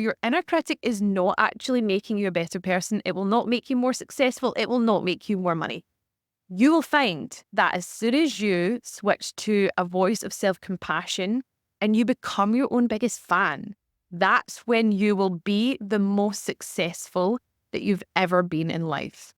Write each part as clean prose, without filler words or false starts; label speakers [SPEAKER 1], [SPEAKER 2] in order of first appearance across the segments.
[SPEAKER 1] Your inner critic is not actually making you a better person. It will not make you more successful. It will not make you more money. You will find that as soon as you switch to a voice of self-compassion and you become your own biggest fan, that's when you will be the most successful that you've ever been in life.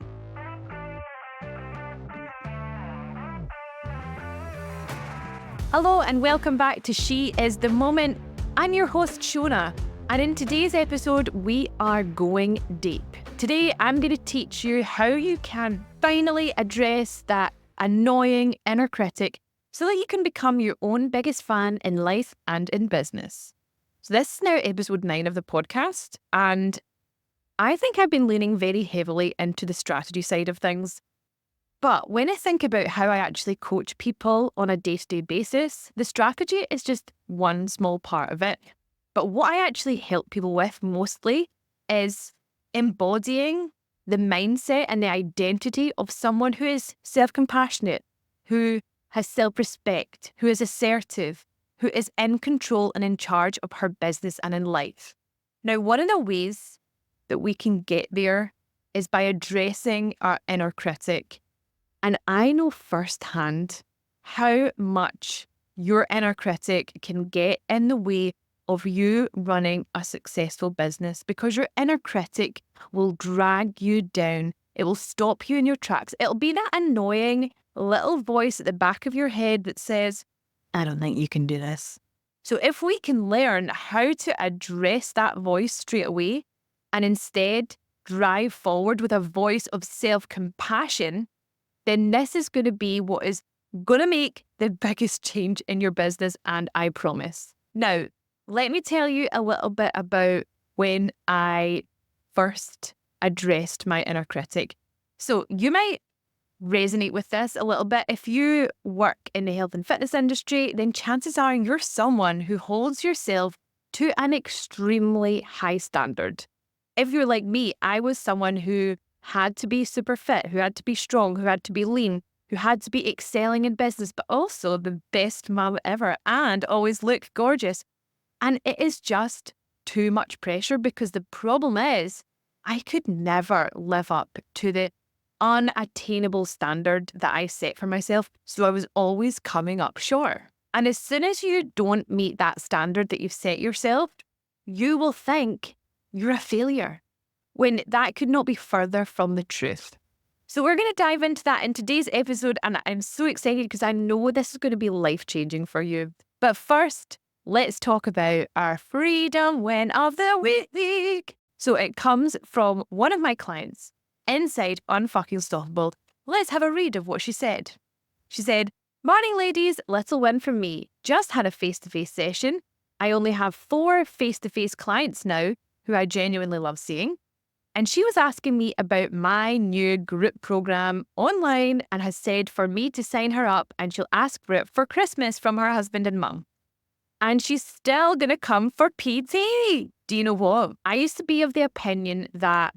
[SPEAKER 1] Hello and welcome back to She Is the Moment. I'm your host, Shona, and in today's episode, we are going deep. Today, I'm going to teach you how you can finally address that annoying inner critic so that you can become your own biggest fan in life and in business. So this is now episode 9 of the podcast, and I think I've been leaning very heavily into the strategy side of things. But when I think about how I actually coach people on a day-to-day basis, the strategy is just one small part of it. But what I actually help people with mostly is embodying the mindset and the identity of someone who is self-compassionate, who has self-respect, who is assertive, who is in control and in charge of her business and in life. Now, one of the ways that we can get there is by addressing our inner critic. And I know firsthand how much your inner critic can get in the way of you running a successful business, because your inner critic will drag you down. It will stop you in your tracks. It'll be that annoying little voice at the back of your head that says, I don't think you can do this. So if we can learn how to address that voice straight away and instead drive forward with a voice of self-compassion, then this is going to be what is going to make the biggest change in your business, and I promise. Now, let me tell you a little bit about when I first addressed my inner critic. So you might resonate with this a little bit. If you work in the health and fitness industry, then chances are you're someone who holds yourself to an extremely high standard. If you're like me, I was someone who had to be super fit, who had to be strong, who had to be lean, who had to be excelling in business, but also the best mum ever and always look gorgeous. And it is just too much pressure, because the problem is I could never live up to the unattainable standard that I set for myself. So I was always coming up short. And as soon as you don't meet that standard that you've set yourself, you will think you're a failure, when that could not be further from the truth. So we're going to dive into that in today's episode, and I'm so excited because I know this is going to be life-changing for you. But first, let's talk about our freedom win of the week. So it comes from one of my clients inside Unfucking-Stoppable. Let's have a read of what she said. She said, "Morning ladies, little win from me. Just had a face-to-face session. I only have 4 face-to-face clients now who I genuinely love seeing. And she was asking me about my new group program online and has said for me to sign her up, and she'll ask for it for Christmas from her husband and mum. And she's still going to come for PT. Do you know what? I used to be of the opinion that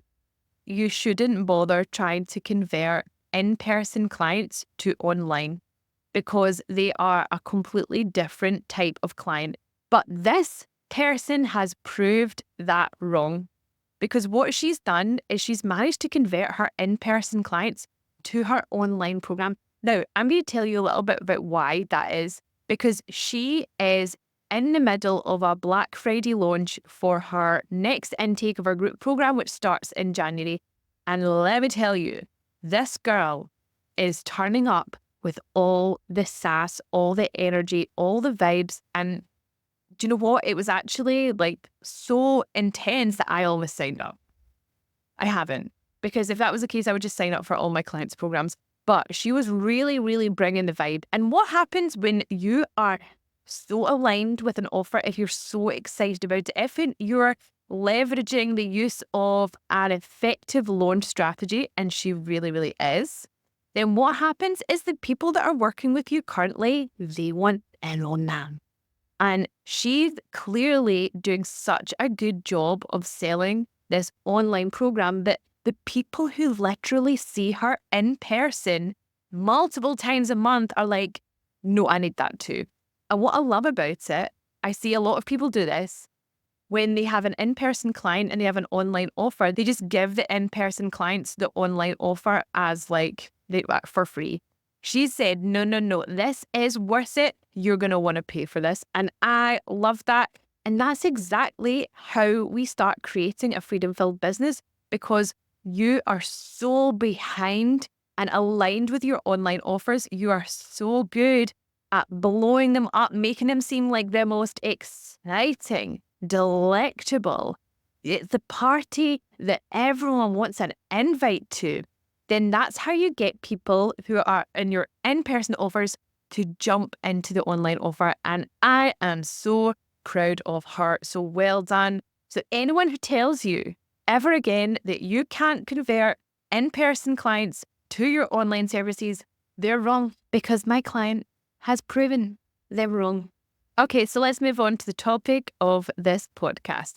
[SPEAKER 1] you shouldn't bother trying to convert in-person clients to online, because they are a completely different type of client. But this person has proved that wrong. Because what she's done is she's managed to convert her in-person clients to her online program. Now, I'm going to tell you a little bit about why that is, because she is in the middle of a Black Friday launch for her next intake of her group program, which starts in January. And let me tell you, this girl is turning up with all the sass, all the energy, all the vibes, and do you know what? It was actually so intense that I almost signed up. I haven't, because if that was the case, I would just sign up for all my clients' programs. But she was really, really bringing the vibe. And what happens when you are so aligned with an offer, if you're so excited about it, if you're leveraging the use of an effective launch strategy, and she really, really is, then what happens is the people that are working with you currently, they want in on that. And she's clearly doing such a good job of selling this online program that the people who literally see her in person multiple times a month are like, no, I need that too. And what I love about it, I see a lot of people do this, when they have an in-person client and they have an online offer, they just give the in-person clients the online offer as for free. She said, no, this is worth it. You're going to want to pay for this. And I love that. And that's exactly how we start creating a freedom-filled business, because you are so behind and aligned with your online offers. You are so good at blowing them up, making them seem like the most exciting, delectable. It's the party that everyone wants an invite to. Then that's how you get people who are in your in-person offers to jump into the online offer. And I am so proud of her. So well done. So anyone who tells you ever again that you can't convert in-person clients to your online services, they're wrong, because my client has proven them wrong. Okay, so let's move on to the topic of this podcast.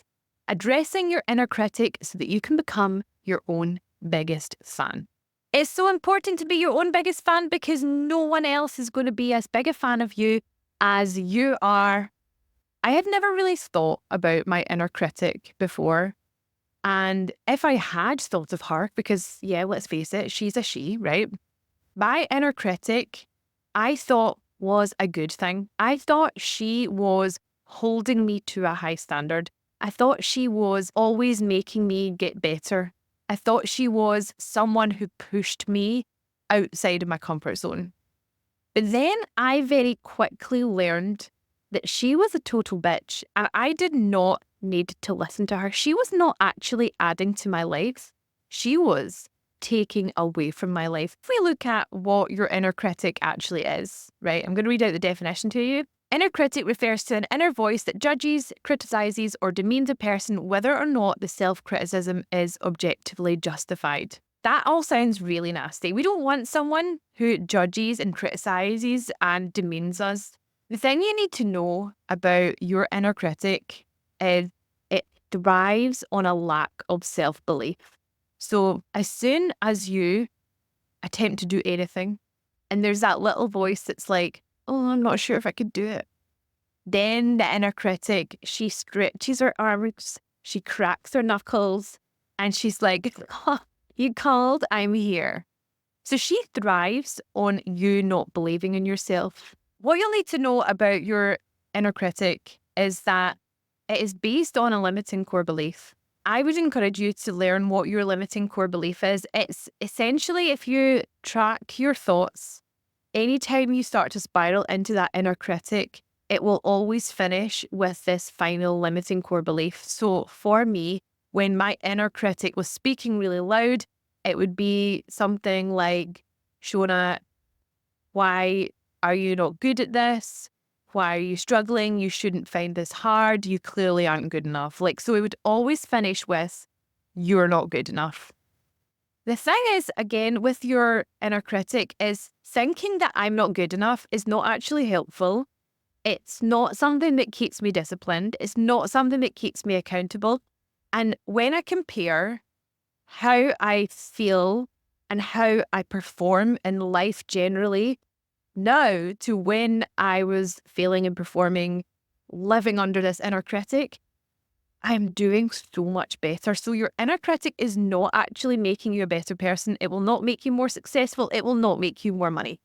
[SPEAKER 1] Addressing your inner critic so that you can become your own biggest fan. It's so important to be your own biggest fan, because no one else is going to be as big a fan of you as you are. I had never really thought about my inner critic before. And if I had thought of her, because yeah, let's face it, she's a she, right? My inner critic, I thought was a good thing. I thought she was holding me to a high standard. I thought she was always making me get better. I thought she was someone who pushed me outside of my comfort zone. But then I very quickly learned that she was a total bitch, and I did not need to listen to her. She was not actually adding to my life. She was taking away from my life. If we look at what your inner critic actually is, right? I'm going to read out the definition to you. Inner critic refers to an inner voice that judges, criticizes, or demeans a person whether or not the self-criticism is objectively justified. That all sounds really nasty. We don't want someone who judges and criticizes and demeans us. The thing you need to know about your inner critic is it thrives on a lack of self-belief. So as soon as you attempt to do anything, and there's that little voice that's like, oh, I'm not sure if I could do it, then the inner critic, she stretches her arms, she cracks her knuckles, and she's like, oh, you called, I'm here. So she thrives on you not believing in yourself. What you'll need to know about your inner critic is that it is based on a limiting core belief. I would encourage you to learn what your limiting core belief is. It's essentially, if you track your thoughts, anytime you start to spiral into that inner critic, it will always finish with this final limiting core belief. So for me, when my inner critic was speaking really loud, it would be something like, Shona, why are you not good at this? Why are you struggling? You shouldn't find this hard. You clearly aren't good enough. So it would always finish with, you're not good enough. The thing is, again, with your inner critic, is thinking that I'm not good enough is not actually helpful. It's not something that keeps me disciplined. It's not something that keeps me accountable. And when I compare how I feel and how I perform in life generally now to when I was feeling and performing, living under this inner critic, I'm doing so much better. So your inner critic is not actually making you a better person. It will not make you more successful. It will not make you more money.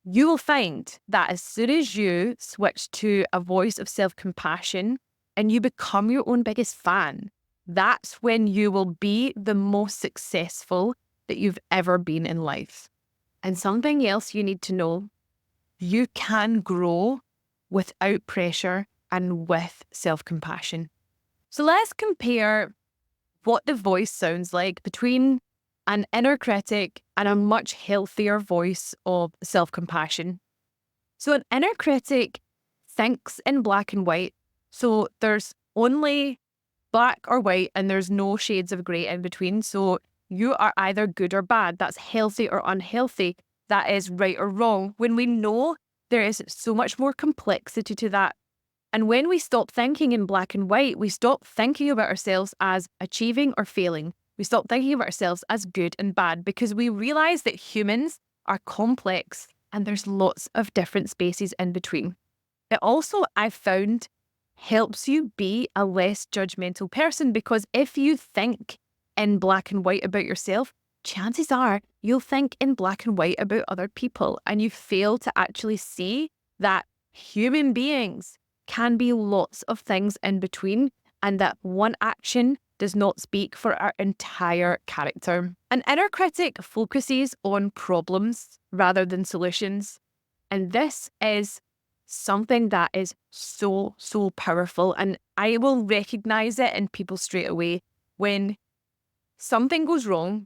[SPEAKER 1] You will find that as soon as you switch to a voice of self-compassion and you become your own biggest fan, that's when you will be the most successful that you've ever been in life. And something else you need to know, you can grow without pressure and with self-compassion. So let's compare what the voice sounds like between an inner critic and a much healthier voice of self-compassion. So an inner critic thinks in black and white. So there's only black or white and there's no shades of grey in between. So you are either good or bad. That's healthy or unhealthy. That is right or wrong. When we know there is so much more complexity to that. And when we stop thinking in black and white, we stop thinking about ourselves as achieving or failing. We stop thinking of ourselves as good and bad, because we realize that humans are complex and there's lots of different spaces in between. But also, I've found helps you be a less judgmental person, because if you think in black and white about yourself, chances are you'll think in black and white about other people, and you fail to actually see that human beings can be lots of things in between, and that one action does not speak for our entire character. An inner critic focuses on problems rather than solutions. And this is something that is so, so powerful. And I will recognize it in people straight away when something goes wrong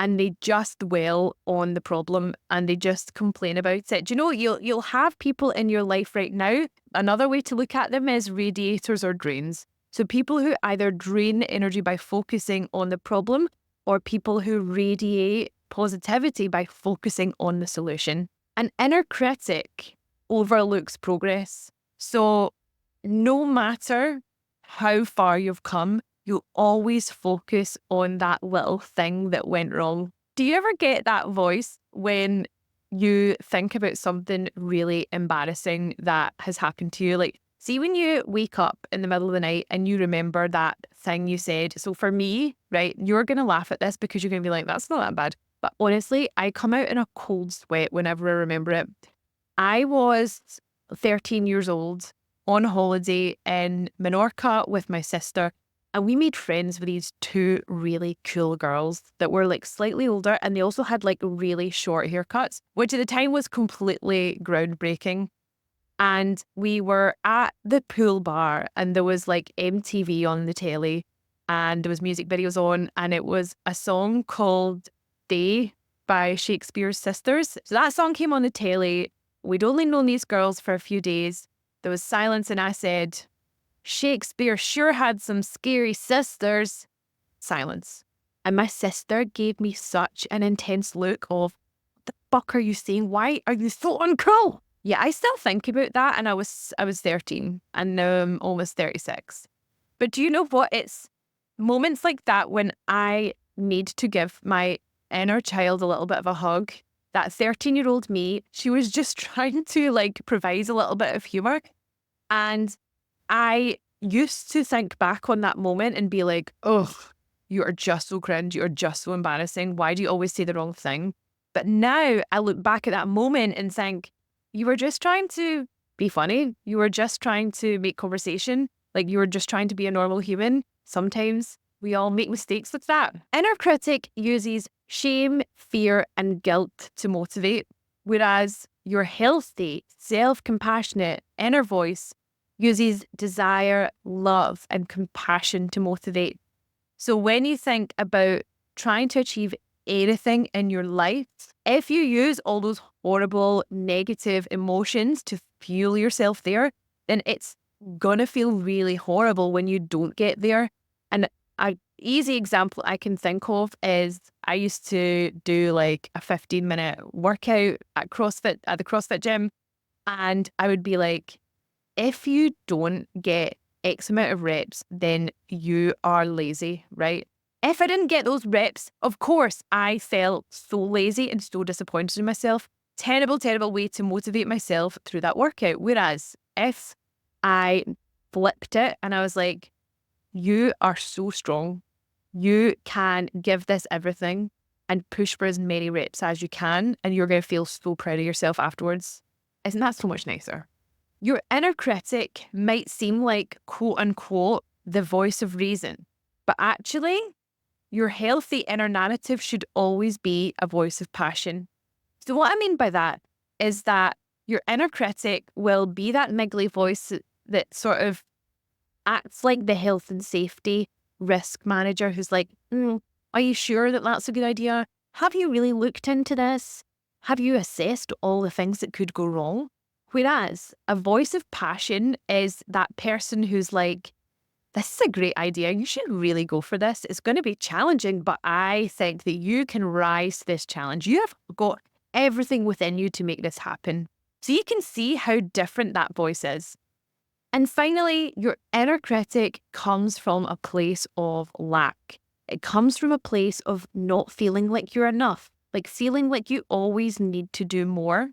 [SPEAKER 1] and they just dwell on the problem and they just complain about it. Do you know, you'll have people in your life right now. Another way to look at them is radiators or drains. So people who either drain energy by focusing on the problem, or people who radiate positivity by focusing on the solution. An inner critic overlooks progress. So no matter how far you've come, you'll always focus on that little thing that went wrong. Do you ever get that voice when you think about something really embarrassing that has happened to you? Like, see, when you wake up in the middle of the night and you remember that thing you said. So for me, right, you're going to laugh at this because you're going to be like, that's not that bad. But honestly, I come out in a cold sweat whenever I remember it. I was 13 years old on holiday in Menorca with my sister, and we made friends with these two really cool girls that were like slightly older, and they also had like really short haircuts, which at the time was completely groundbreaking. And we were at the pool bar, and there was like MTV on the telly, and there was music videos on, and it was a song called Day by Shakespeare's Sisters. So that song came on the telly. We'd only known these girls for a few days. There was silence, and I said, Shakespeare sure had some scary sisters. Silence. And my sister gave me such an intense look of, what the fuck are you saying? Why are you so uncool? Yeah, I still think about that, and I was 13, and now I'm almost 36. But do you know what? It's moments like that when I need to give my inner child a little bit of a hug. That 13-year-old me, she was just trying to like provide a little bit of humor. And I used to think back on that moment and be like, oh, you are just so cringe. You are just so embarrassing. Why do you always say the wrong thing? But now I look back at that moment and think, you were just trying to be funny. You were just trying to make conversation. Like, you were just trying to be a normal human. Sometimes we all make mistakes like that. Inner critic uses shame, fear, and guilt to motivate, whereas your healthy, self-compassionate inner voice uses desire, love, and compassion to motivate. So when you think about trying to achieve anything in your life, if you use all those horrible, negative emotions to fuel yourself there, then it's gonna feel really horrible when you don't get there. And an easy example I can think of is I used to do like a 15-minute workout at the CrossFit gym, and I would be like, if you don't get X amount of reps, then you are lazy, right? If I didn't get those reps, of course, I felt so lazy and so disappointed in myself. Terrible, terrible way to motivate myself through that workout. Whereas if I flipped it and I was like, you are so strong, you can give this everything and push for as many reps as you can, and you're going to feel so proud of yourself afterwards. Isn't that so much nicer? Your inner critic might seem like, quote unquote, the voice of reason, but actually, your healthy inner narrative should always be a voice of passion. So what I mean by that is that your inner critic will be that niggly voice that sort of acts like the health and safety risk manager who's like, are you sure that that's a good idea? Have you really looked into this? Have you assessed all the things that could go wrong? Whereas a voice of passion is that person who's like, this is a great idea. You should really go for this. It's going to be challenging, but I think that you can rise to this challenge. You have got everything within you to make this happen. So you can see how different that voice is. And finally, your inner critic comes from a place of lack. It comes from a place of not feeling like you're enough, like feeling like you always need to do more.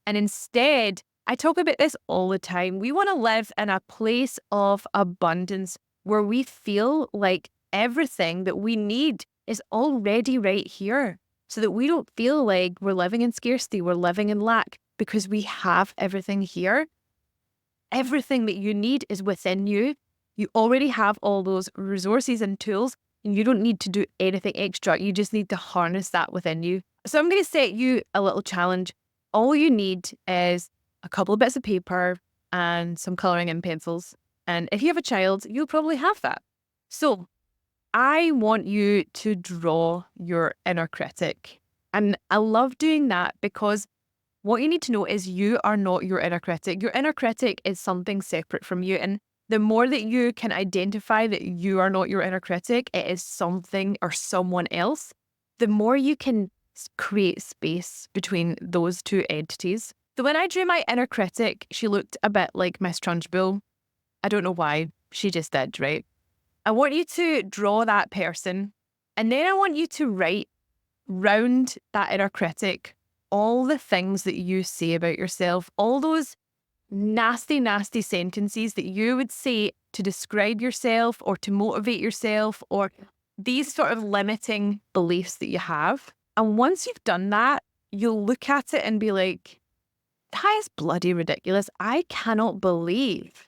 [SPEAKER 1] And instead, I talk about this all the time. We want to live in a place of abundance where we feel like everything that we need is already right here, so that we don't feel like we're living in scarcity, we're living in lack, because we have everything here. Everything that you need is within you. You already have all those resources and tools, and you don't need to do anything extra. You just need to harness that within you. So I'm going to set you a little challenge. All you need is a couple of bits of paper and some colouring and pencils. And if you have a child, you'll probably have that. So I want you to draw your inner critic. And I love doing that because what you need to know is you are not your inner critic. Your inner critic is something separate from you. And the more that you can identify that you are not your inner critic, it is something or someone else, the more you can create space between those two entities. So when I drew my inner critic, she looked a bit like Miss Trunchbull. I don't know why, she just did, right? I want you to draw that person, and then I want you to write round that inner critic all the things that you say about yourself, all those nasty, nasty sentences that you would say to describe yourself or to motivate yourself, or these sort of limiting beliefs that you have. And once you've done that, you'll look at it and be like, that is bloody ridiculous. I cannot believe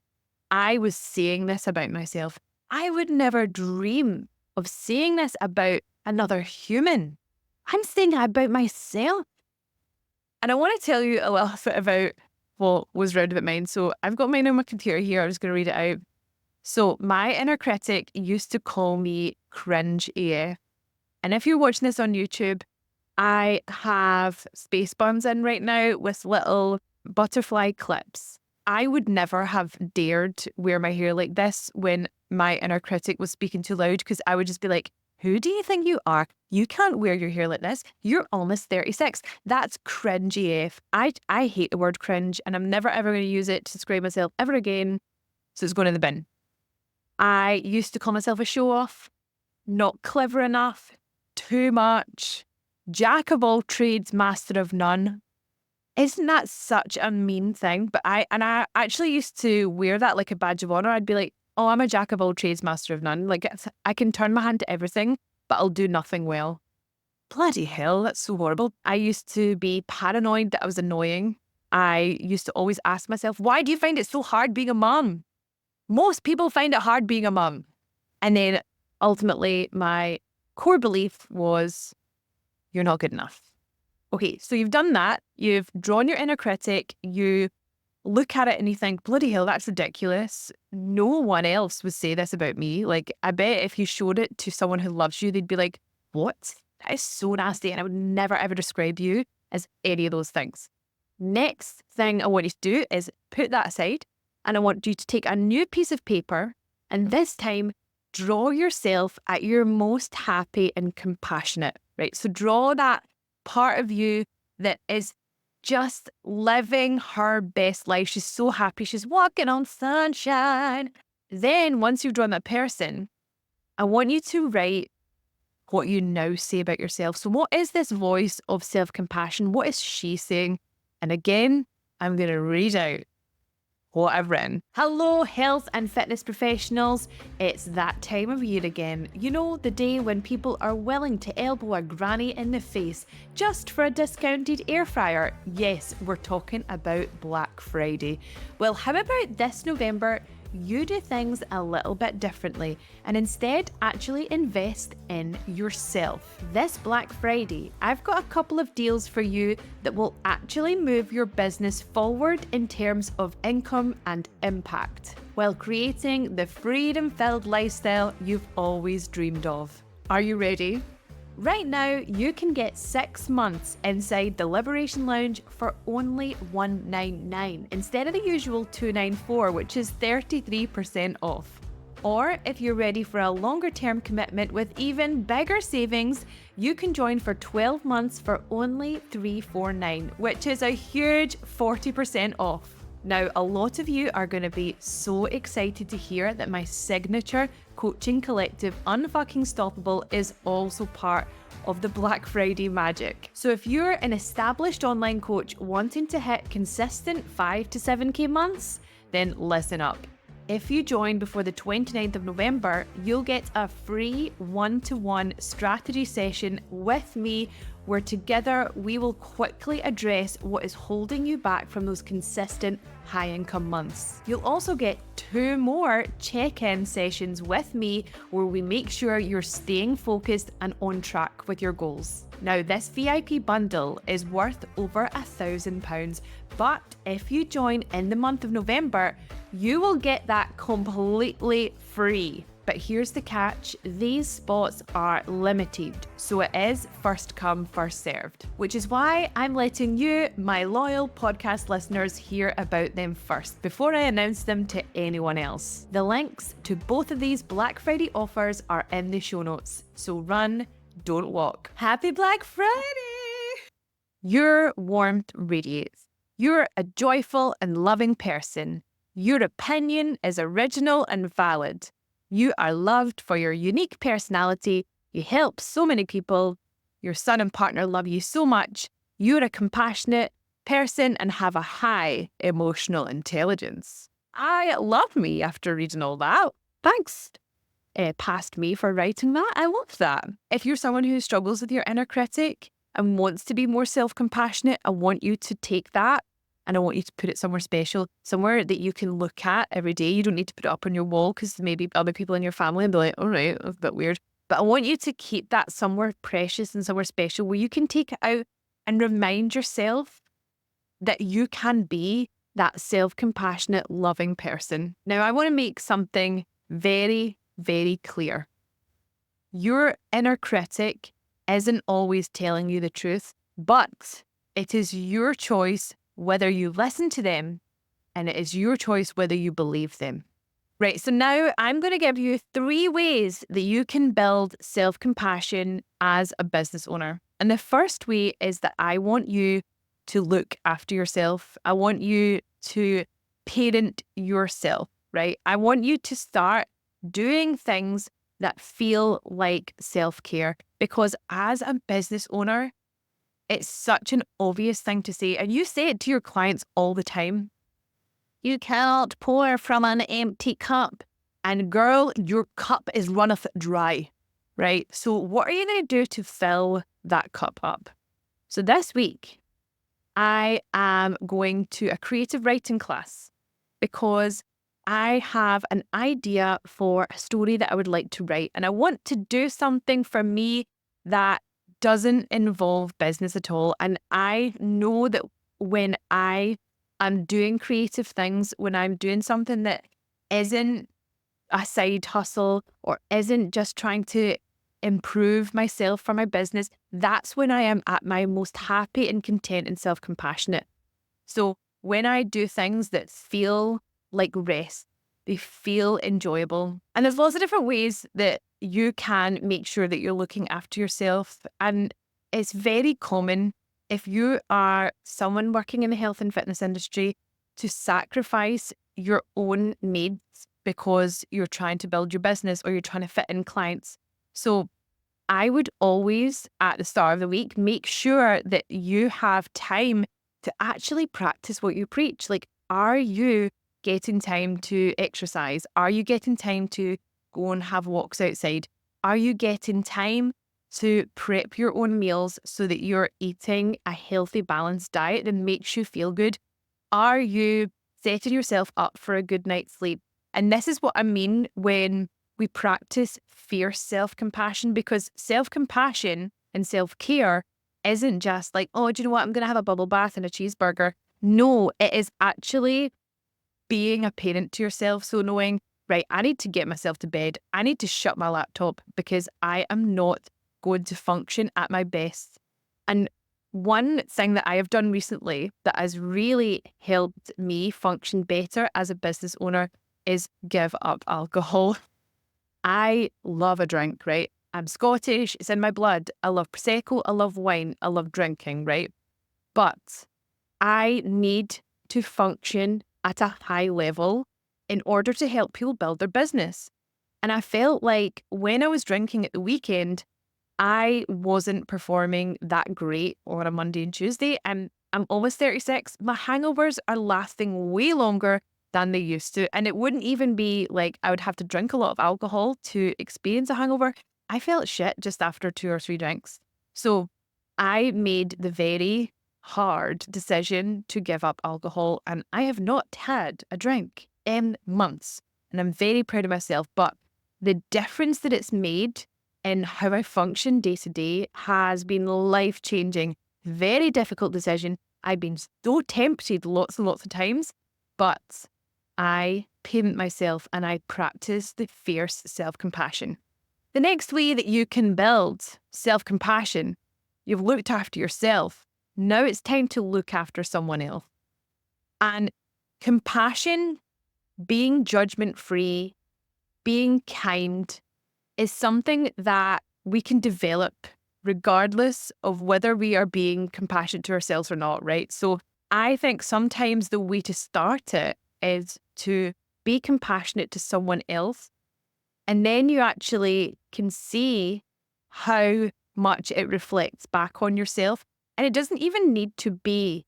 [SPEAKER 1] I was saying this about myself. I would never dream of saying this about another human. I'm saying it about myself. And I want to tell you a little bit about what was round about mine. So I've got mine on my computer here. I'm just going to read it out. So my inner critic used to call me cringe AF. And if you're watching this on YouTube, I have space buns in right now with little butterfly clips. I would never have dared wear my hair like this when my inner critic was speaking too loud, because I would just be like, who do you think you are? You can't wear your hair like this. You're almost 36. That's cringe AF. I hate the word cringe, and I'm never ever going to use it to describe myself ever again. So it's going in the bin. I used to call myself a show-off, not clever enough, too much, jack of all trades, master of none. Isn't that such a mean thing? But I actually used to wear that like a badge of honor. I'd be like, oh, I'm a jack of all trades, master of none. Like, I can turn my hand to everything, but I'll do nothing well. Bloody hell, that's so horrible. I used to be paranoid that I was annoying. I used to always ask myself, why do you find it so hard being a mum? Most people find it hard being a mum. And then ultimately, my core belief was, you're not good enough. Okay, so you've done that. You've drawn your inner critic. You look at it and you think, bloody hell, that's ridiculous. No one else would say this about me. Like, I bet if you showed it to someone who loves you, they'd be like, what? That is so nasty. And I would never ever describe you as any of those things. Next thing I want you to do is put that aside. And I want you to take a new piece of paper, and this time draw yourself at your most happy and compassionate, right? So draw that part of you that is just living her best life. She's so happy. She's walking on sunshine. Then once you've drawn that person, I want you to write what you now say about yourself. So what is this voice of self-compassion? What is she saying? And again, I'm going to read out what I've written. Hello, health and fitness professionals. It's that time of year again. You know, the day when people are willing to elbow a granny in the face just for a discounted air fryer. Yes, we're talking about Black Friday. Well, how about this November? You do things a little bit differently and instead actually invest in yourself. This Black Friday, I've got a couple of deals for you that will actually move your business forward in terms of income and impact, while creating the freedom-filled lifestyle you've always dreamed of. Are you ready? Right now, you can get 6 months inside the Liberation Lounge for only $199 instead of the usual $294, which is 33% off. Or if you're ready for a longer term commitment with even bigger savings, you can join for 12 months for only $349, which is a huge 40% off. Now, a lot of you are going to be so excited to hear that my signature coaching collective Unfucking Stoppable is also part of the Black Friday magic. So if you're an established online coach wanting to hit consistent 5 to 7K months, then listen up. If you join before the 29th of November, you'll get a free one-to-one strategy session with me where together we will quickly address what is holding you back from those consistent high income months. You'll also get 2 more check-in sessions with me where we make sure you're staying focused and on track with your goals. Now, this VIP bundle is worth over £1,000, but if you join in the month of November, you will get that completely free. But here's the catch, these spots are limited, so it is first come, first served, which is why I'm letting you, my loyal podcast listeners, hear about them first before I announce them to anyone else. The links to both of these Black Friday offers are in the show notes, so run, don't walk. Happy Black Friday! Your warmth radiates. You're a joyful and loving person. Your opinion is original and valid. You are loved for your unique personality. You help so many people. Your son and partner love you so much. You're a compassionate person and have a high emotional intelligence. I love me after reading all that. Thanks, past me, for writing that. I love that. If you're someone who struggles with your inner critic and wants to be more self-compassionate, I want you to take that and I want you to put it somewhere special, somewhere that you can look at every day. You don't need to put it up on your wall because maybe other people in your family will be like, all right, that's a bit weird. But I want you to keep that somewhere precious and somewhere special where you can take it out and remind yourself that you can be that self-compassionate, loving person. Now, I want to make something very, very clear. Your inner critic isn't always telling you the truth, but it is your choice whether you listen to them, and it is your choice whether you believe them. Right, so now I'm going to give you 3 ways that you can build self-compassion as a business owner. And the first way is that I want you to look after yourself. I want you to parent yourself, right? I want you to start doing things that feel like self-care, because as a business owner, it's such an obvious thing to say, and you say it to your clients all the time. You cannot pour from an empty cup. And girl, your cup is runneth dry, right? So what are you going to do to fill that cup up? So this week, I am going to a creative writing class because I have an idea for a story that I would like to write. And I want to do something for me that doesn't involve business at all. And I know that when I am doing creative things, when I'm doing something that isn't a side hustle or isn't just trying to improve myself for my business, that's when I am at my most happy and content and self-compassionate. So when I do things that feel like rest, they feel enjoyable. And there's lots of different ways that you can make sure that you're looking after yourself. And it's very common if you are someone working in the health and fitness industry to sacrifice your own needs because you're trying to build your business or you're trying to fit in clients. So I would always, at the start of the week, make sure that you have time to actually practice what you preach. Like, are you getting time to exercise? Are you getting time to go and have walks outside? Are you getting time to prep your own meals so that you're eating a healthy, balanced diet that makes you feel good? Are you setting yourself up for a good night's sleep? And this is what I mean when we practice fierce self-compassion, because self-compassion and self-care isn't just like, oh, do you know what? I'm going to have a bubble bath and a cheeseburger. No, it is actually being a parent to yourself. So knowing, right, I need to get myself to bed. I need to shut my laptop because I am not going to function at my best. And one thing that I have done recently that has really helped me function better as a business owner is give up alcohol. I love a drink, right? I'm Scottish, it's in my blood. I love Prosecco, I love wine, I love drinking, right? But I need to function at a high level in order to help people build their business. And I felt like when I was drinking at the weekend, I wasn't performing that great on a Monday and Tuesday. And I'm almost 36. My hangovers are lasting way longer than they used to. And it wouldn't even be like I would have to drink a lot of alcohol to experience a hangover. I felt shit just after 2 or 3 drinks. So I made the very hard decision to give up alcohol. And I have not had a drink in months. And I'm very proud of myself. But the difference that it's made in how I function day to day has been life changing. Very difficult decision. I've been so tempted lots and lots of times, but I parent myself and I practice the fierce self compassion. The next way that you can build self compassion, you've looked after yourself. Now it's time to look after someone else. And compassion, being judgment free, being kind, is something that we can develop regardless of whether we are being compassionate to ourselves or not, right? So I think sometimes the way to start it is to be compassionate to someone else. And then you actually can see how much it reflects back on yourself. And it doesn't even need to be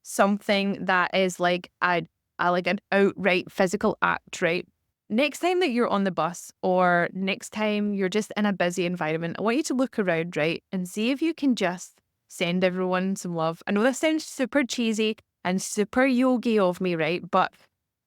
[SPEAKER 1] something that is like like an outright physical act, right? Next time that you're on the bus or next time you're just in a busy environment, I want you to look around, right, and see if you can just send everyone some love. I know this sounds super cheesy and super yogi of me, right? But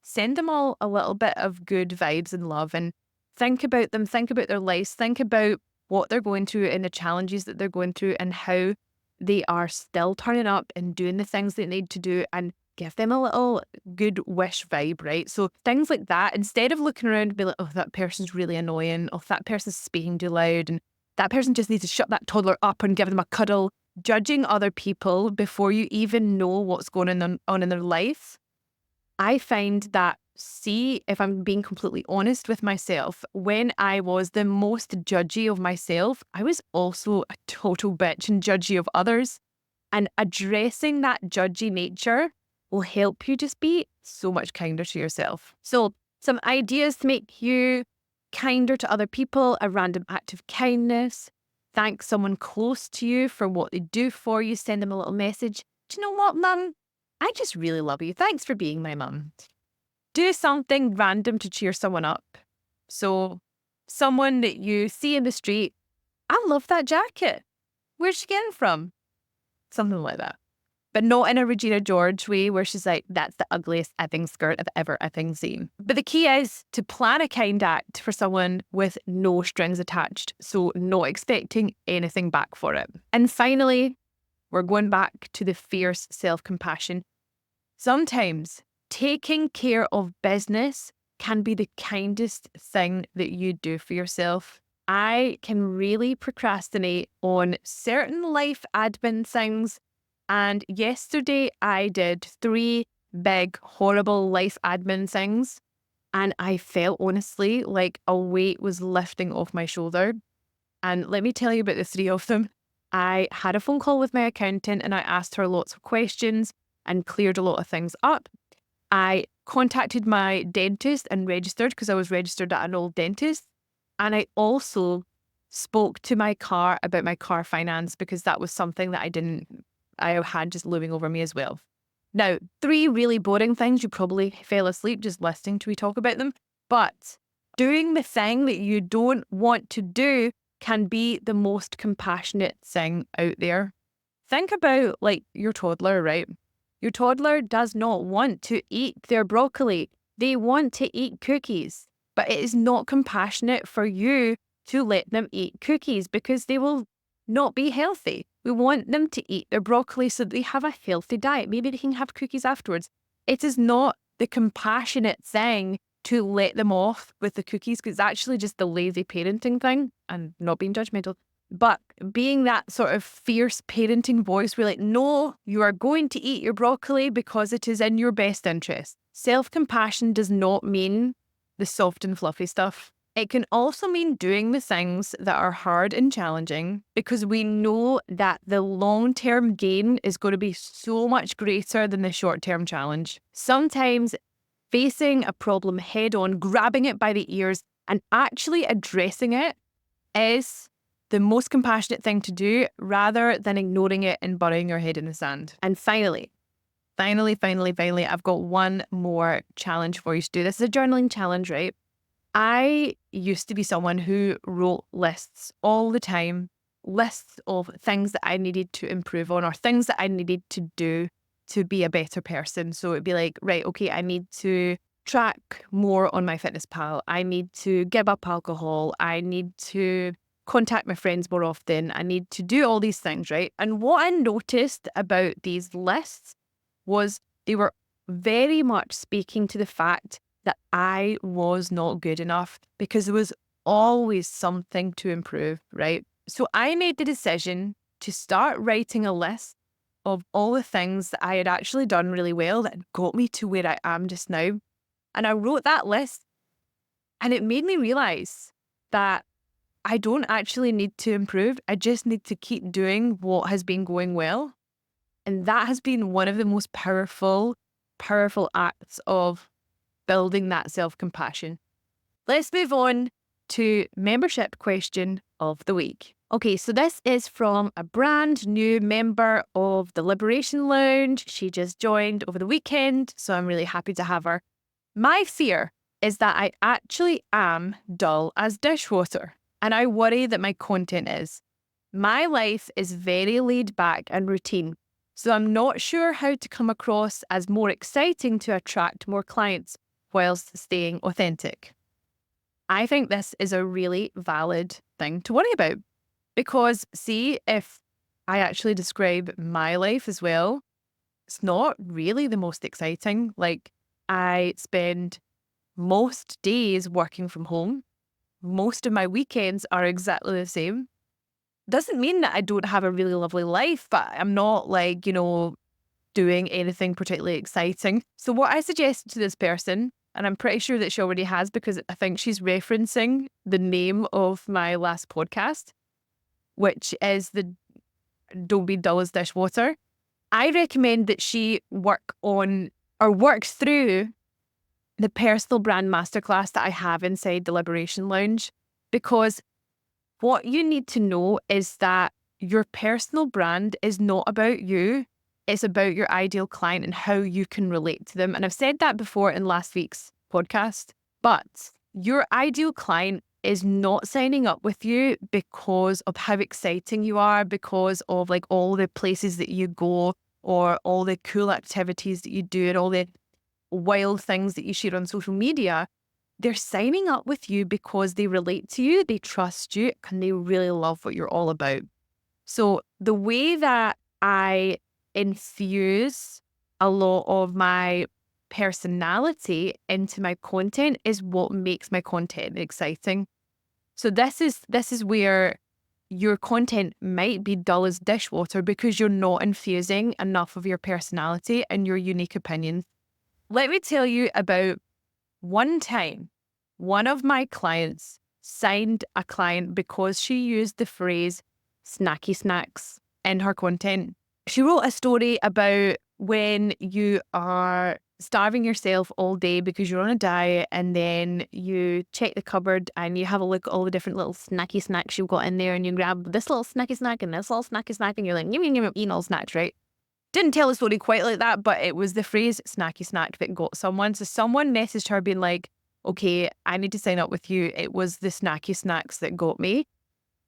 [SPEAKER 1] send them all a little bit of good vibes and love and think about them, think about their lives, think about what they're going through and the challenges that they're going through and how they are still turning up and doing the things they need to do, and give them a little good wish vibe, right? So things like that, instead of looking around and be like, oh, that person's really annoying, oh, that person's speaking too loud, and that person just needs to shut that toddler up and give them a cuddle, judging other people before you even know what's going on in their life. I find that, see, if I'm being completely honest with myself, when I was the most judgy of myself, I was also a total bitch and judgy of others. And addressing that judgy nature will help you just be so much kinder to yourself. So some ideas to make you kinder to other people: a random act of kindness, thank someone close to you for what they do for you, send them a little message. Do you know what, mum? I just really love you. Thanks for being my mum. Do something random to cheer someone up. So someone that you see in the street, I love that jacket. Where's she getting from? Something like that. But not in a Regina George way where she's like, that's the ugliest effing skirt I've ever effing seen. But the key is to plan a kind act for someone with no strings attached. So not expecting anything back for it. And finally, we're going back to the fierce self-compassion. Sometimes taking care of business can be the kindest thing that you do for yourself. I can really procrastinate on certain life admin things. And yesterday I did 3 big, horrible life admin things. And I felt honestly like a weight was lifting off my shoulder. And let me tell you about the 3 of them. I had a phone call with my accountant and I asked her lots of questions and cleared a lot of things up. I contacted my dentist and registered because I was registered at an old dentist. And I also spoke to my car about my car finance because that was something that I had just looming over me as well. Now, 3 really boring things. You probably fell asleep just listening to me talk about them. But doing the thing that you don't want to do can be the most compassionate thing out there. Think about like your toddler, right? Your toddler does not want to eat their broccoli. They want to eat cookies. But it is not compassionate for you to let them eat cookies because they will not be healthy. We want them to eat their broccoli so they have a healthy diet. Maybe they can have cookies afterwards. It is not the compassionate thing to let them off with the cookies because it's actually just the lazy parenting thing, and not being judgmental. But being that sort of fierce parenting voice, we're like, no, you are going to eat your broccoli because it is in your best interest. Self-compassion does not mean the soft and fluffy stuff. It can also mean doing the things that are hard and challenging because we know that the long-term gain is going to be so much greater than the short-term challenge. Sometimes facing a problem head on, grabbing it by the ears, And actually addressing it is the most compassionate thing to do rather than ignoring it and burying your head in the sand. And finally, I've got one more challenge for you to do. This is a journaling challenge, right? I used to be someone who wrote lists all the time, lists of things that I needed to improve on or things that I needed to do to be a better person. So it'd be like, right, okay, I need to track more on MyFitnessPal. I need to give up alcohol. I need to contact my friends more often. I need to do all these things, right? And what I noticed about these lists was they were very much speaking to the fact that I was not good enough because there was always something to improve, right? So I made the decision to start writing a list of all the things that I had actually done really well that got me to where I am just now. And I wrote that list and it made me realize that I don't actually need to improve. I just need to keep doing what has been going well. And that has been one of the most powerful acts of building that self-compassion. Let's move on to membership question of the week. Okay, so this is from a brand new member of the Liberation Lounge. She just joined over the weekend, so I'm really happy to have her. My fear is that I actually am dull as dishwater, and I worry that my content is. My life is very laid back and routine, so I'm not sure how to come across as more exciting to attract more clients whilst staying authentic. I think this is a really valid thing to worry about because see, if I actually describe my life as well, it's not really the most exciting. Like I spend most days working from home. Most of my weekends are exactly the same. Doesn't mean that I don't have a really lovely life, but I'm not like, doing anything particularly exciting. So what I suggested to this person, and I'm pretty sure that she already has because I think she's referencing the name of my last podcast, which is the Don't Be Dull as Dishwater. I recommend that she works through the personal brand masterclass that I have inside the Liberation Lounge, because what you need to know is that your personal brand is not about you. It's about your ideal client and how you can relate to them. And I've said that before in last week's podcast, but your ideal client is not signing up with you because of how exciting you are, because of like all the places that you go or all the cool activities that you do and all the wild things that you share on social media. They're signing up with you because they relate to you, they trust you, and they really love what you're all about. So the way that I infuse a lot of my personality into my content is what makes my content exciting. So this is where your content might be dull as dishwater because you're not infusing enough of your personality and your unique opinions. Let me tell you about one time, one of my clients signed a client because she used the phrase snacky snacks in her content. She wrote a story about when you are starving yourself all day because you're on a diet, and then you check the cupboard and you have a look at all the different little snacky snacks you've got in there, and you grab this little snacky snack and this little snacky snack, and you're like, eating all snacks, right? Didn't tell the story quite like that, but it was the phrase snacky snack that got someone. So someone messaged her being like, okay, I need to sign up with you. It was the snacky snacks that got me.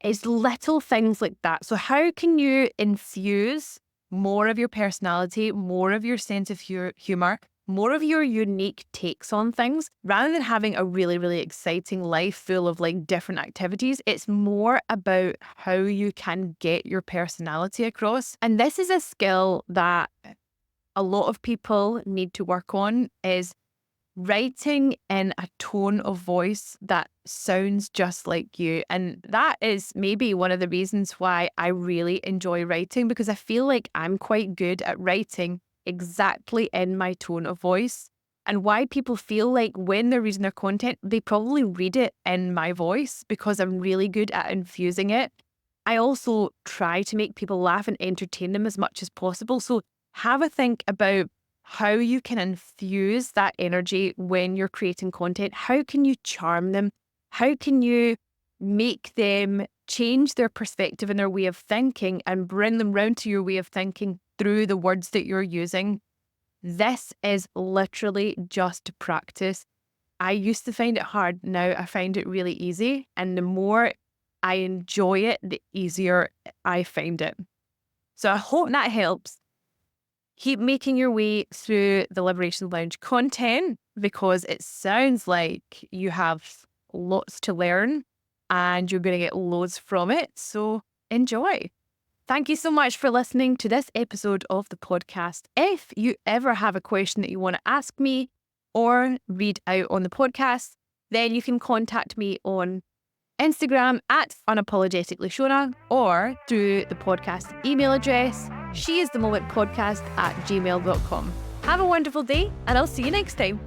[SPEAKER 1] It's little things like that. So how can you infuse more of your personality, more of your sense of humor, more of your unique takes on things, rather than having a really, really exciting life full of like different activities? It's more about how you can get your personality across. And this is a skill that a lot of people need to work on, is writing in a tone of voice that sounds just like you. And that is maybe one of the reasons why I really enjoy writing, because I feel like I'm quite good at writing exactly in my tone of voice, and why people feel like when they're reading their content, they probably read it in my voice because I'm really good at infusing it. I also try to make people laugh and entertain them as much as possible. So have a think about how you can infuse that energy when you're creating content. How can you charm them? How can you make them change their perspective and their way of thinking and bring them round to your way of thinking through the words that you're using? This is literally just practice. I used to find it hard. Now I find it really easy. And the more I enjoy it, the easier I find it. So I hope that helps. Keep making your way through the Liberation Lounge content because it sounds like you have lots to learn and you're going to get loads from it. So enjoy. Thank you so much for listening to this episode of the podcast. If you ever have a question that you want to ask me or read out on the podcast, then you can contact me on Instagram at unapologeticallyshona or through the podcast email address, sheisthemomentpodcast@gmail.com. Have a wonderful day and I'll see you next time.